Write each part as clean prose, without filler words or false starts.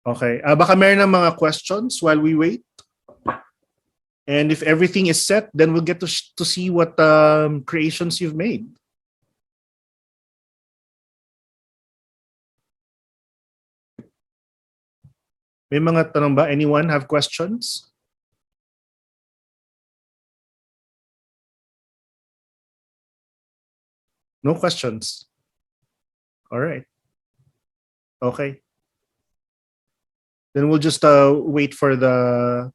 Okay. Baka meron ng mga questions while we wait. And if everything is set, then we'll get to see what creations you've made. May mga tanong ba? Anyone have questions? No questions. All right. Okay. Then we'll just wait for the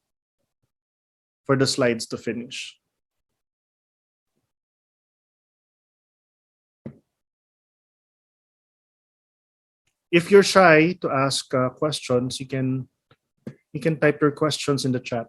slides to finish. If you're shy to ask questions, you can type your questions in the chat.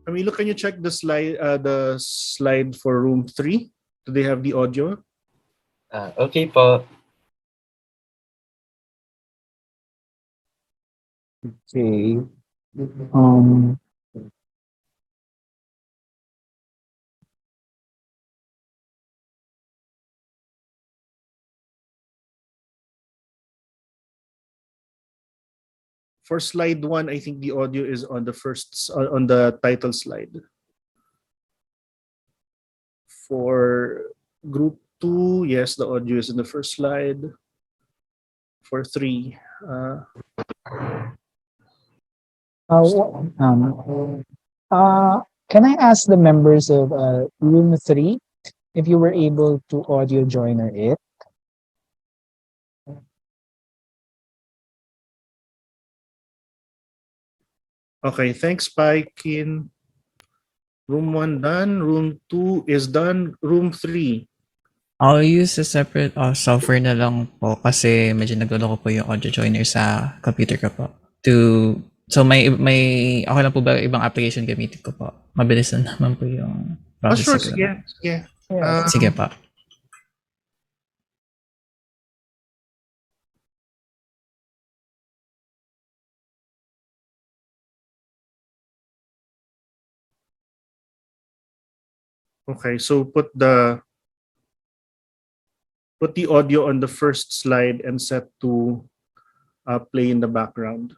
Camilo, can you check the slide for room 3? Do they have the audio? Okay po. Okay. For slide 1, I think the audio is on the title slide. For group 2, yes, the audio is in the first slide. For 3, can I ask the members of room 3 if you were able to audio joiner it? okay, thanks, Paikin. Room 1 done. Room 2 is done. Room 3. I'll use a separate software na lang po kasi medyo naglolo ko po yung audio joiner sa computer ko po. So may okay lang po ba ibang application gamitin ko po? Mabilis na naman po yung process. Sure, sige. Sige po. Okay, so put the audio on the first slide and set to play in the background.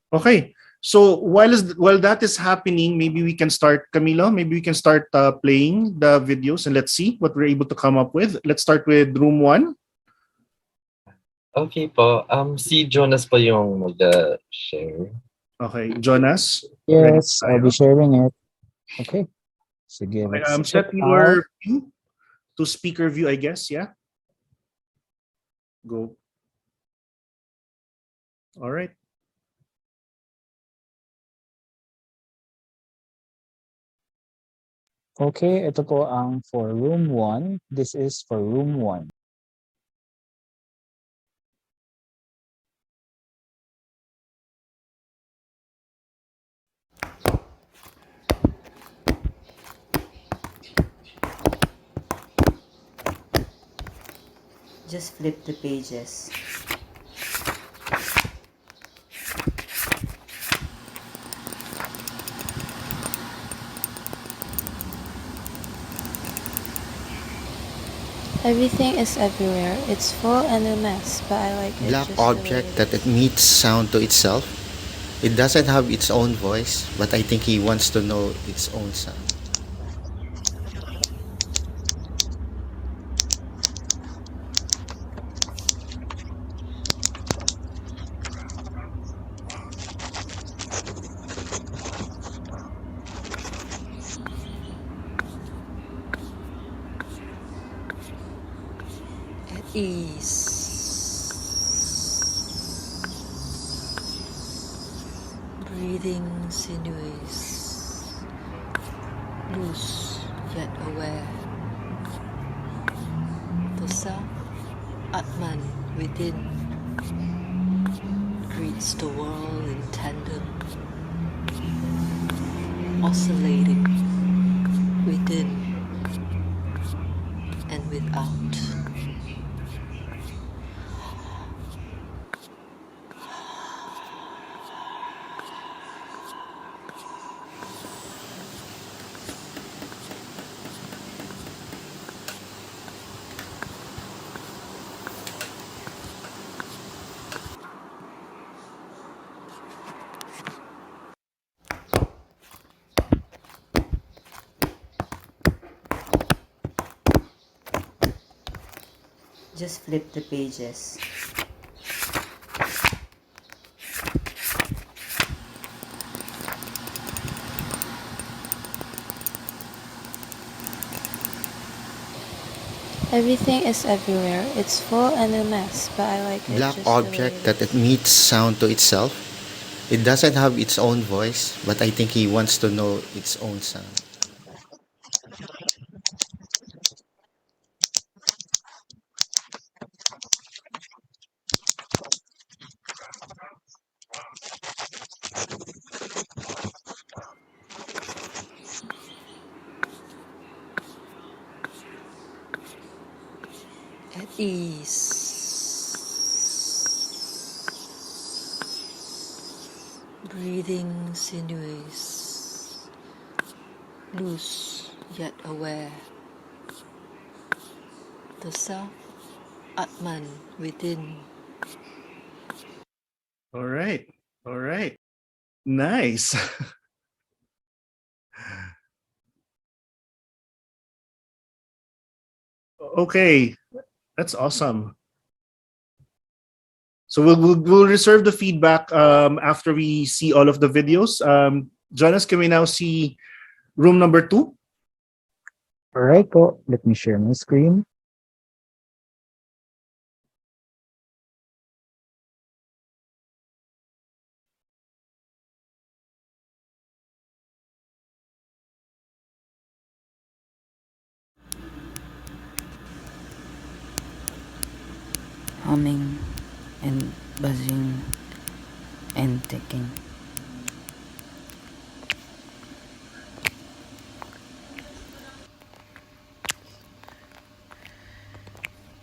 Okay, so while that is happening, maybe we can start, Camilo, maybe we can start playing the videos and let's see what we're able to come up with. Let's start with room 1. Okay po. Si Jonas po yung mag-share. Okay, Jonas. Yes, I'll be sharing it. Okay. Sige, Okay, set your view to speaker view, I guess, yeah? Go. All right. Okay, ito po ang for room 1. This is for room 1. Just flip the pages. Everything is everywhere. It's full and a mess, but I like it Black just the way object it that is. emits sound to itself. It doesn't have its own voice, but I think he wants to know its own sound. At ease. Breathing sinuous. Loose yet aware. The self, Atman within, greets the world in tandem, oscillating within and without. Just flip the pages. Everything is everywhere. It's full and a mess, but I like it Black just the way object it that is. emits sound to itself. It doesn't have its own voice, but I think he wants to know its own sound. At ease. Breathing sinuous. Loose yet aware. The self, Atman within. All right. All right. Nice. Okay. That's awesome. So we'll reserve the feedback after we see all of the videos. Jonas, can we now see room number 2? Alright po, let me share my screen. Humming and buzzing and ticking.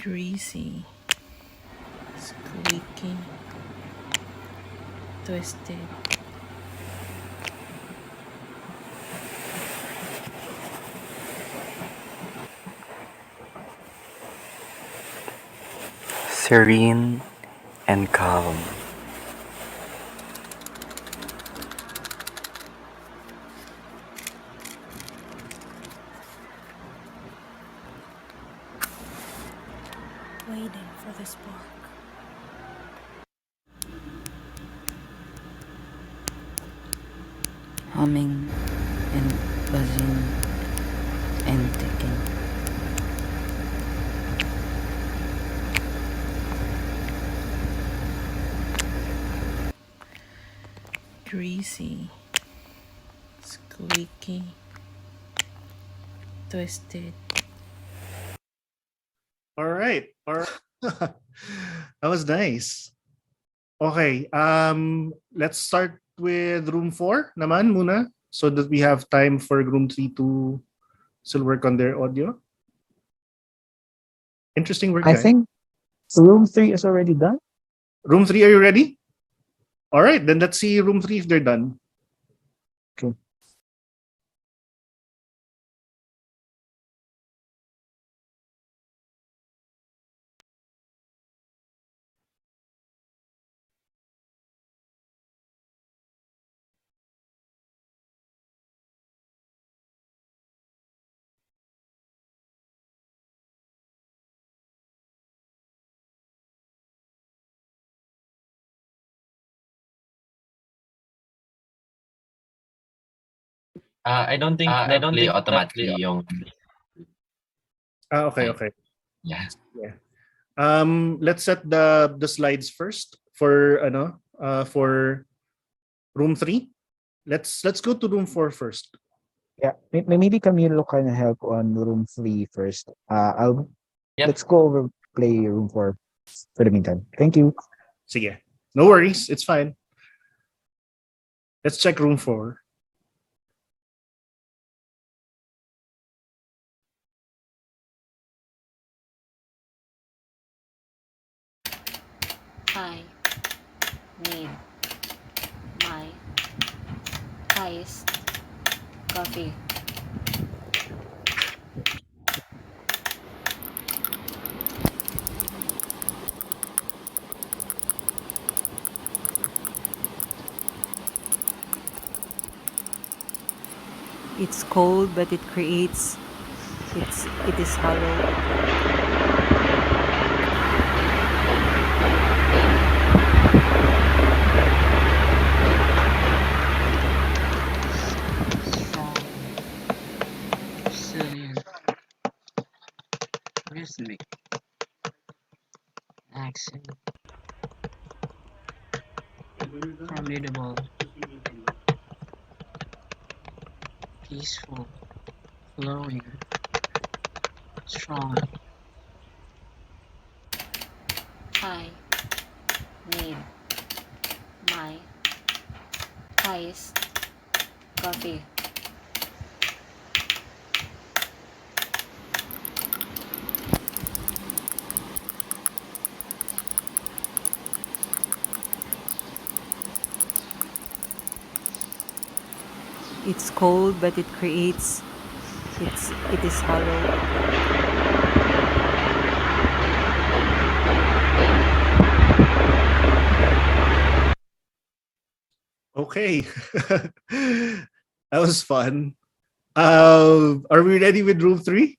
Greasy, squeaky, twisted. Serene and calm. Waiting for the spark. Humming and buzzing and ticking. Greasy, squeaky, twisted. All right. All right. That was nice. Okay. Let's start with room 4 naman muna so that we have time for room 3 to still work on their audio. Interesting work, I guys. think So room 3 is already done? Room 3, are you ready? All right, then let's see room 3 if they're done. Okay. I don't think na-play automatically yung... Okay, Ay. okay. Yeah. Let's set the slides first for for room 3. Let's go to room 4 first. Yeah, maybe Camilo can help on room 3 first. Yep. Let's go over play room 4 for the meantime. Thank you. Sige. No worries, it's fine. Let's check room 4. I need my iced coffee. It's cold, but it creates. It is hollow. Strong, resilient, rhythmic, accent, formidable, peaceful, flowing, strong. I need my iced coffee. It's cold, but it creates. It is hollow. Okay. That was fun. Are we ready with room 3?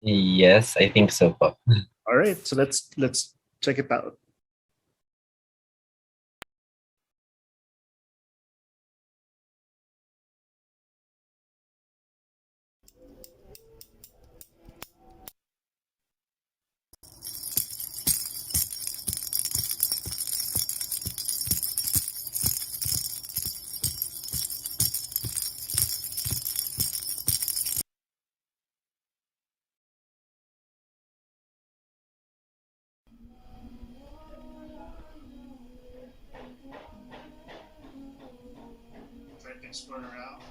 Yes, I think so po. All right, so let's check it out. Try to explore around.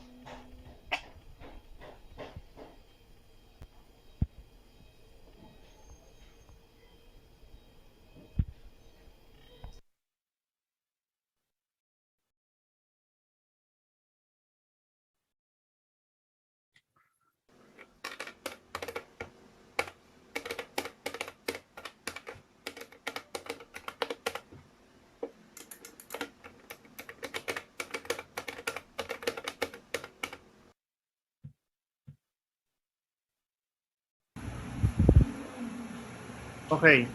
Okay.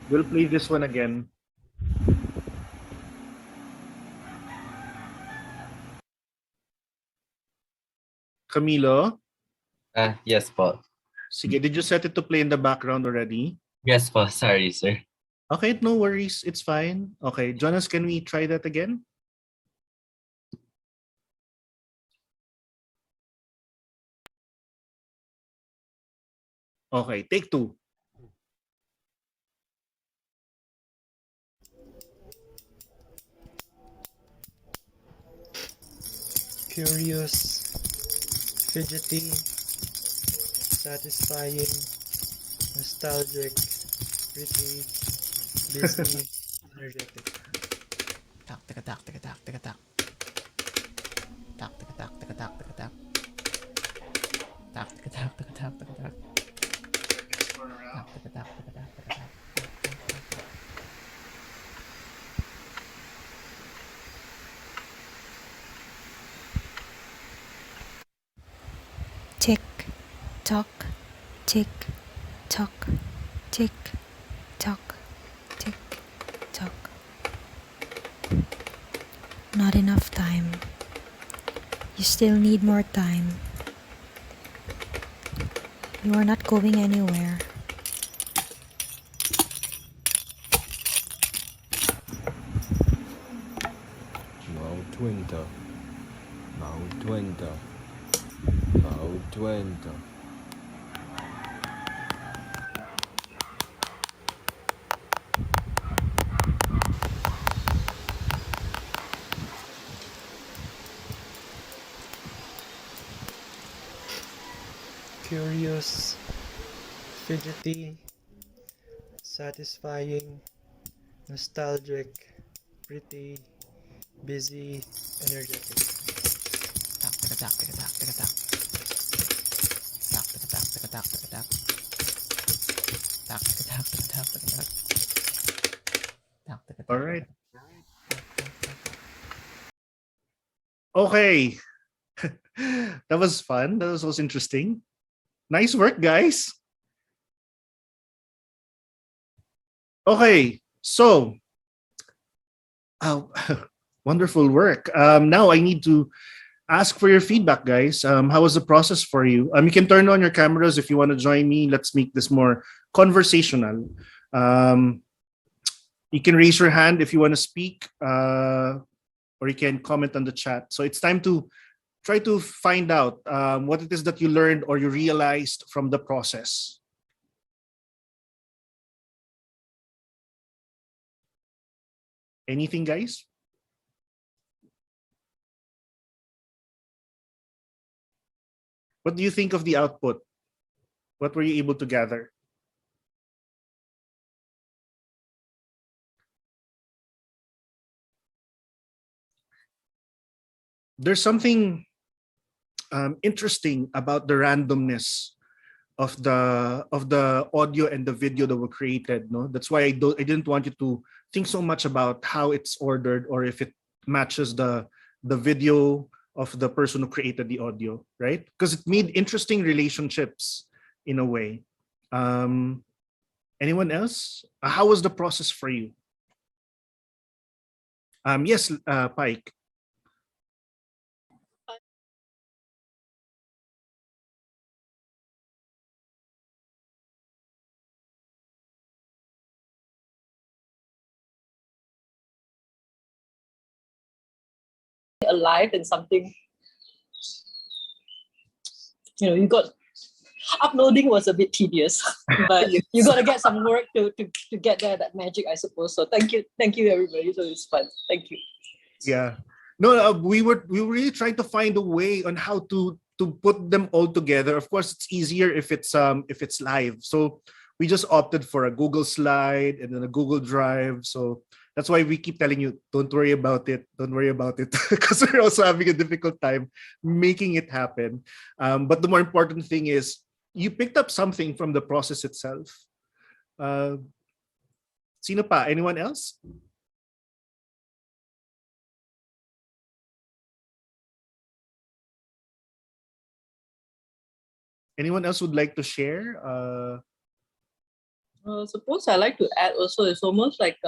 We'll play this one again. Camilo, Yes po. sige, did you set it to play in the background already? Yes po, sorry sir. Okay, no worries. It's fine. Okay, Jonas, can we try that again? Okay, take 2. Curious, fidgety, satisfying, nostalgic, pretty, busy, energetic. Tak, taka, tak, taka, tak, taka, tak. Tak, taka, tak, taka, tak, taka, tak. Tak, taka, tak, taka, tak, taka, tak. Tak, taka, tak, taka, tak, taka, tak. Tick, tock, tick, tock, tick, tock, tick, tock. Not enough time. You still need more time. You are not going anywhere. Mount Winter. Mount Winter. Mount Winter. Curious, fidgety, satisfying, nostalgic, pretty, busy, energetic. Tak, taka, tak, taka, tak, taka, tak. Tak, taka, tak, taka, tak, taka, tak. Tak, taka, tak, taka, tak, taka, tak. Tak, taka, tak, All taka, right. tak. Okay. That was fun. That was also interesting. Nice work, guys. Okay, so wonderful work. Now I need to ask for your feedback, guys. How was the process for you? You can turn on your cameras if you want to join me. Let's make this more conversational. You can raise your hand if you want to speak, or you can comment on the chat. So it's time to try to find out what it is that you learned or you realized from the process. Anything, guys? What do you think of the output? What were you able to gather? There's something interesting about the randomness of the audio and the video that were created. No, that's why I didn't want you to think so much about how it's ordered or if it matches the video of the person who created the audio, right? Because it made interesting relationships in a way. Anyone else? How was the process for you? Yes, Pike. Alive and something, you got uploading was a bit tedious, but Yes. you got to get some work to get there, that magic, I suppose. So thank you everybody. So it's fun. Thank you. Yeah. No, we were really trying to find a way on how to put them all together. Of course, it's easier if it's live. So we just opted for a Google Slide and then a Google Drive. So that's why we keep telling you, don't worry about it. Don't worry about it. Because we're also having a difficult time making it happen. But the more important thing is you picked up something from the process itself. Sino pa? Anyone else? Anyone else would like to share? Suppose I like to add also, it's almost like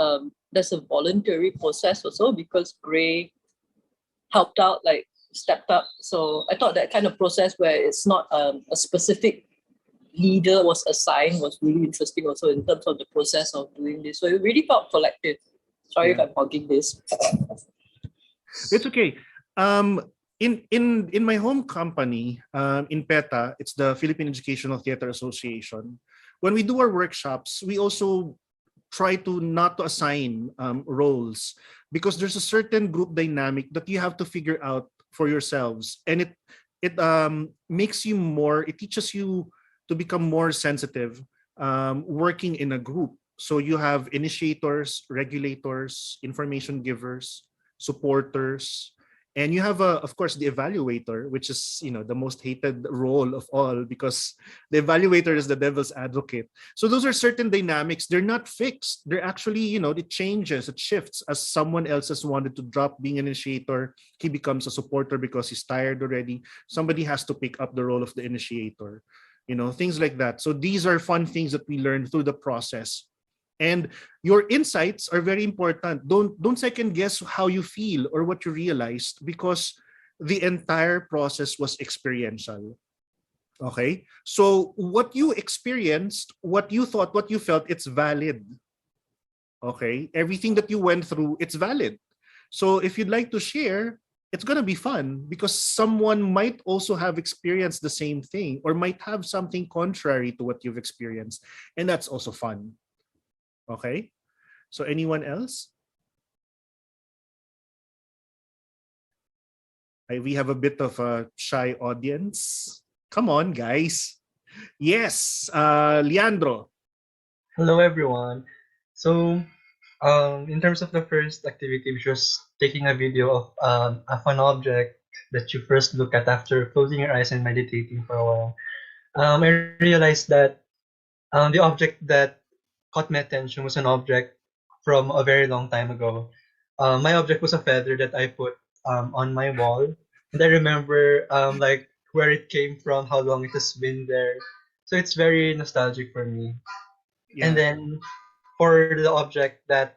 there's a voluntary process also, because Gray helped out, like stepped up. So I thought that kind of process where it's not a specific leader was assigned was really interesting also in terms of the process of doing this. So it really felt collective. Sorry if I'm hogging this. It's okay. In my home company, in PETA, it's the Philippine Educational Theater Association. When we do our workshops, we also try to not to assign roles, because there's a certain group dynamic that you have to figure out for yourselves, and it makes you more. It teaches you to become more sensitive working in a group. So you have initiators, regulators, information givers, supporters, and you have of course the evaluator, which is the most hated role of all, because the evaluator is the devil's advocate. So those are certain dynamics. They're not fixed. They're actually, it changes, it shifts as someone else has wanted to drop being an initiator. He becomes a supporter because he's tired already. Somebody has to pick up the role of the initiator. Things like that. So these are fun things that we learn through the process. And your insights are very important. Don't second guess how you feel or what you realized, because the entire process was experiential. Okay? So what you experienced, what you thought, what you felt, it's valid. Okay? Everything that you went through, it's valid. So if you'd like to share, it's going to be fun, because someone might also have experienced the same thing or might have something contrary to what you've experienced. And that's also fun. Okay? So anyone else? We have a bit of a shy audience. Come on, guys. Yes, Leandro. Hello, everyone. So, in terms of the first activity, which was taking a video of an object that you first look at after closing your eyes and meditating for a while, I realized that the object that caught my attention was an object from a very long time ago. My object was a feather that I put on my wall, and I remember like where it came from, how long it has been there. So it's very nostalgic for me. Yeah. And then for the object that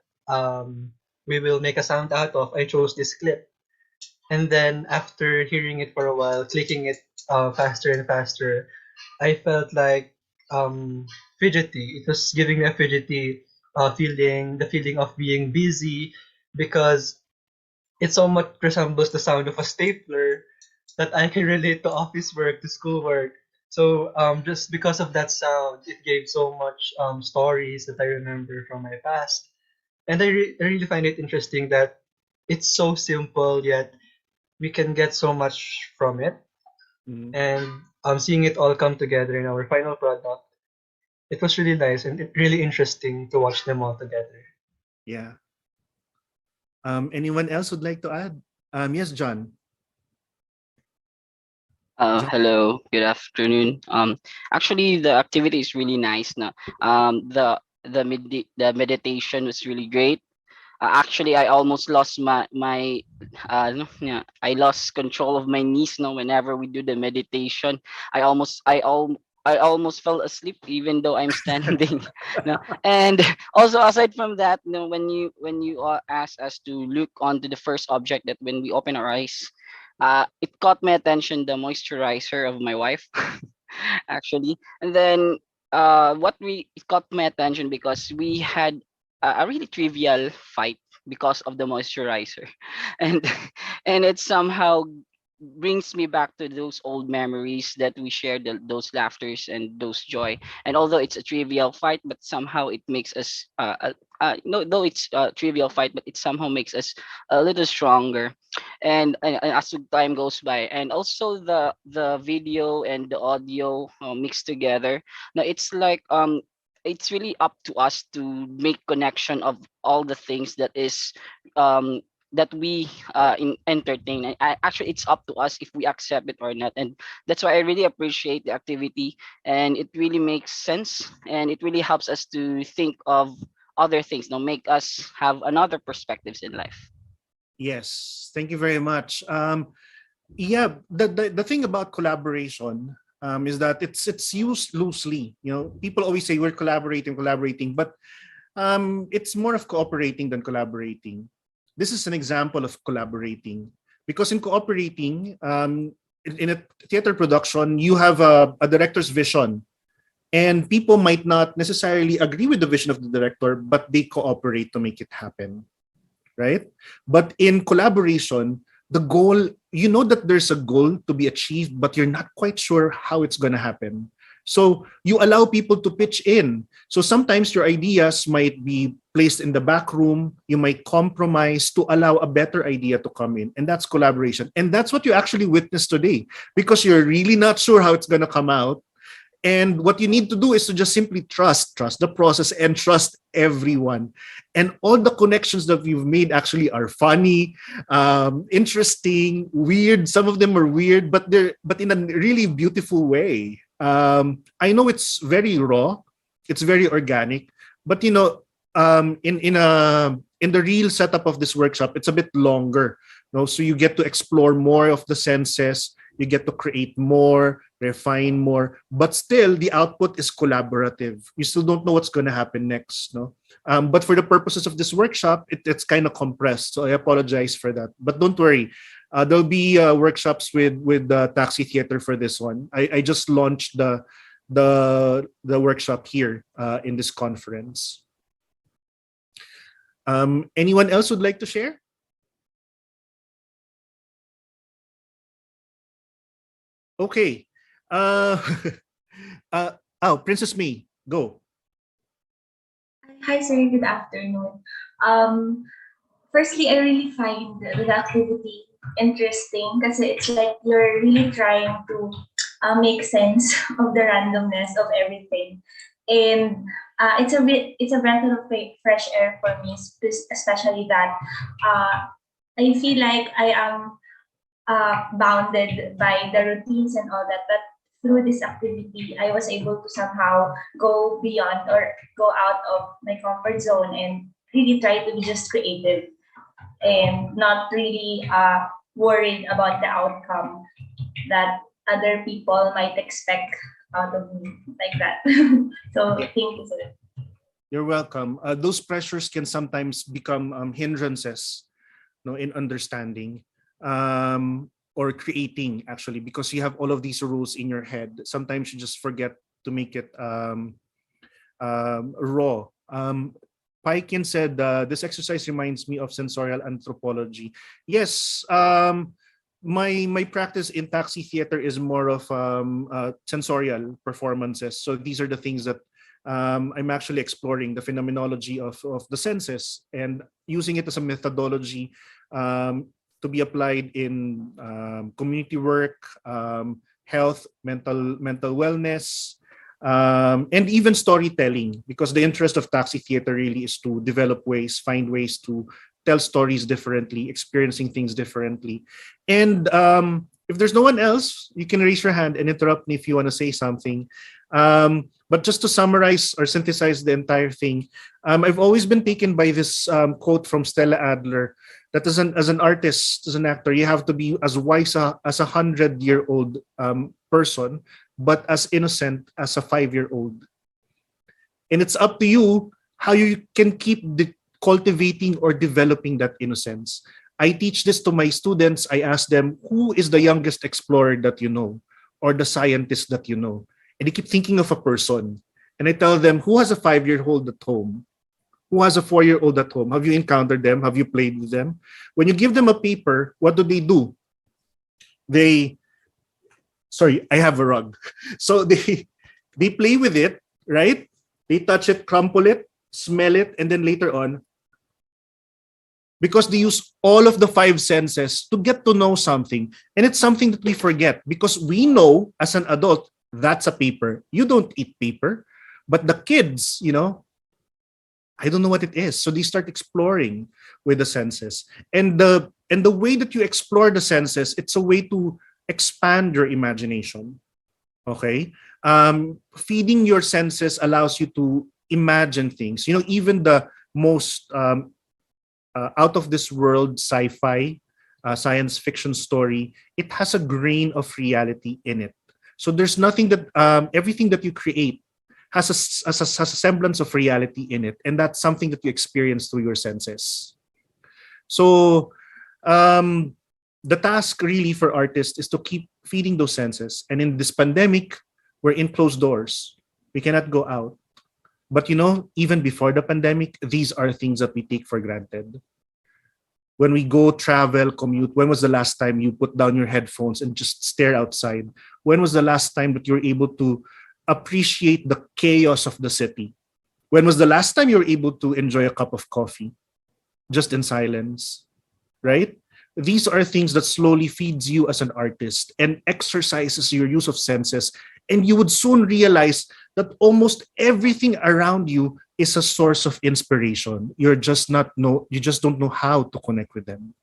we will make a sound out of, I chose this clip. And then after hearing it for a while, clicking it faster and faster, I felt like fidgety. It was giving me a fidgety feeling, the feeling of being busy, because it so much resembles the sound of a stapler that I can relate to office work, to school work. So just because of that sound, it gave so much stories that I remember from my past. And I really find it interesting that it's so simple, yet we can get so much from it. And seeing it all come together in our final product, it was really nice and really interesting to watch them all together. Yeah. Anyone else would like to add? Yes, John. Hello, good afternoon. Actually, the activity is really nice. No, the meditation was really great. Actually, I almost lost I lost control of my knees. No, whenever we do the meditation, I almost fell asleep even though I'm standing. No, and also aside from that, when you ask us to look onto the first object, that when we open our eyes, it caught my attention, the moisturizer of my wife, actually. And then it caught my attention because we had a really trivial fight because of the moisturizer, and it somehow brings me back to those old memories that we shared, those laughters and those joy. And although it's a trivial fight, but somehow it makes us no, though it's a trivial fight, but it somehow makes us a little stronger. And as the time goes by, and also the video and the audio mixed together, now it's like it's really up to us to make connection of all the things that is that we entertain. And actually, it's up to us if we accept it or not. And that's why I really appreciate the activity, and it really makes sense, and it really helps us to think of other things, make us have another perspectives in life. Yes, thank you very much. Yeah, the thing about collaboration is that it's used loosely. People always say we're collaborating, but it's more of cooperating than collaborating. This is an example of collaborating, because in cooperating, in a theater production, you have a director's vision, and people might not necessarily agree with the vision of the director, but they cooperate to make it happen, right? But in collaboration, the goal, that there's a goal to be achieved, but you're not quite sure how it's going to happen. So you allow people to pitch in. So sometimes your ideas might be placed in the back room. You might compromise to allow a better idea to come in. And that's collaboration. And that's what you actually witnessed today, because you're really not sure how it's going to come out. And what you need to do is to just simply trust the process and trust everyone. And all the connections that we've made actually are funny, interesting, weird. Some of them are weird, but in a really beautiful way. I know it's very raw, it's very organic, but in the real setup of this workshop, it's a bit longer. So you get to explore more of the senses, you get to create more, refine more, but still the output is collaborative. You still don't know what's going to happen next. But for the purposes of this workshop, it's kind of compressed. So I apologize for that. But don't worry. There'll be workshops with Taxi Theater for this one. I just launched the workshop here in this conference. Anyone else would like to share? Okay. Princess May, go. Hi, sir. Good afternoon. Firstly, I really find the activity interesting because it's like you're really trying to make sense of the randomness of everything, and it's a breath of fresh air for me, especially that I feel like I am bounded by the routines and all that. But through this activity, I was able to somehow go beyond or go out of my comfort zone and really try to be just creative and not really worried about the outcome that other people might expect out of me like that. So thank you, sir. You're welcome. Those pressures can sometimes become hindrances, in understanding. Or creating, actually, because you have all of these rules in your head. Sometimes you just forget to make it raw. Paikin said, this exercise reminds me of sensorial anthropology. Yes, my practice in Taxi Theater is more of sensorial performances. So these are the things that I'm actually exploring, the phenomenology of the senses and using it as a methodology to be applied in community work, health, mental wellness, and even storytelling, because the interest of Taxi Theater really is to find ways to tell stories differently, experiencing things differently. And if there's no one else, you can raise your hand and interrupt me if you want to say something. But just to summarize or synthesize the entire thing, I've always been taken by this quote from Stella Adler, that as an artist, as an actor, you have to be as wise as 100-year-old person, but as innocent as a 5-year-old. And it's up to you how you can keep cultivating or developing that innocence. I teach this to my students. I ask them, who is the youngest explorer that you know, or the scientist that you know? And they keep thinking of a person. And I tell them, who has a 5-year-old at home? Who has a 4-year-old at home? Have you encountered them? Have you played with them? When you give them a paper, what do? Sorry, I have a rug. So they play with it, right? They touch it, crumple it, smell it, and then later on, because they use all of the 5 senses to get to know something. And it's something that we forget because we know as an adult, that's a paper. You don't eat paper. But the kids, I don't know what it is. So they start exploring with the senses. And the way that you explore the senses, it's a way to expand your imagination. Okay? Feeding your senses allows you to imagine things. Even the most out of this world sci-fi, science fiction story, it has a grain of reality in it. So there's nothing that everything that you create has a semblance of reality in it, and that's something that you experience through your senses. So the task really for artists is to keep feeding those senses. And in this pandemic, we're in closed doors. We cannot go out. But even before the pandemic, these are things that we take for granted. When we go travel, commute, when was the last time you put down your headphones and just stare outside? When was the last time that you were able to appreciate the chaos of the city? When was the last time you were able to enjoy a cup of coffee just in silence, right? These are things that slowly feeds you as an artist and exercises your use of senses And you would soon realize that almost everything around you is a source of inspiration. You just don't know how to connect with them.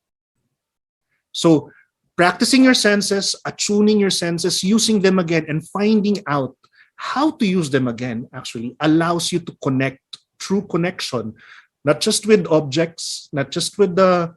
So practicing your senses, attuning your senses, using them again, and finding out how to use them again actually allows you to connect, true connection, not just with objects, not just with the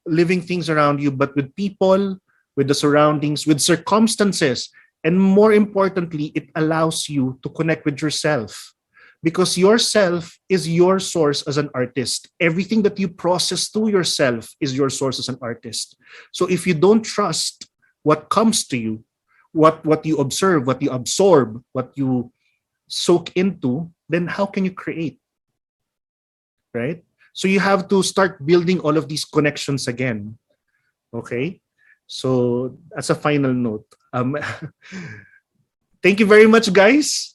living things around you, but with people, with the surroundings, with circumstances. And more importantly, it allows you to connect with yourself, because yourself is your source as an artist. Everything that you process through yourself is your source as an artist. So if you don't trust what comes to you, what you observe, what you absorb, what you soak into, then how can you create? Right? So you have to start building all of these connections again. Okay? So as a final note, thank you very much, guys.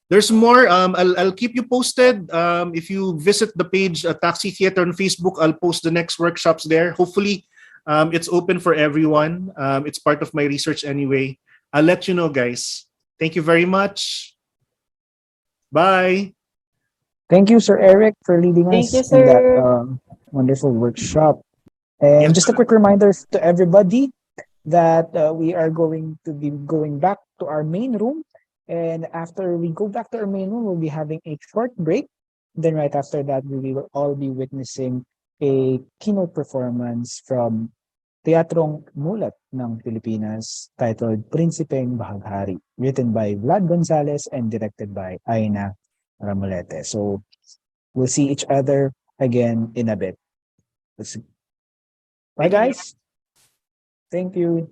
There's more. I'll keep you posted. If you visit the page Taxi Theater on Facebook, I'll post the next workshops there. Hopefully, it's open for everyone. It's part of my research anyway. I'll let you know, guys. Thank you very much. Bye. Thank you, Sir Eric, for leading Thank you, us in that sir. wonderful workshop. And just a quick reminder to everybody that we are going to be going back to our main room. And after we go back to our main room, we'll be having a short break. Then right after that, we will all be witnessing a keynote performance from Teatrong Mulat ng Pilipinas titled Prinsipeng Bahaghari, written by Vlad Gonzalez and directed by Aina Ramolete. So we'll see each other again in a bit. Bye, guys. Thank you.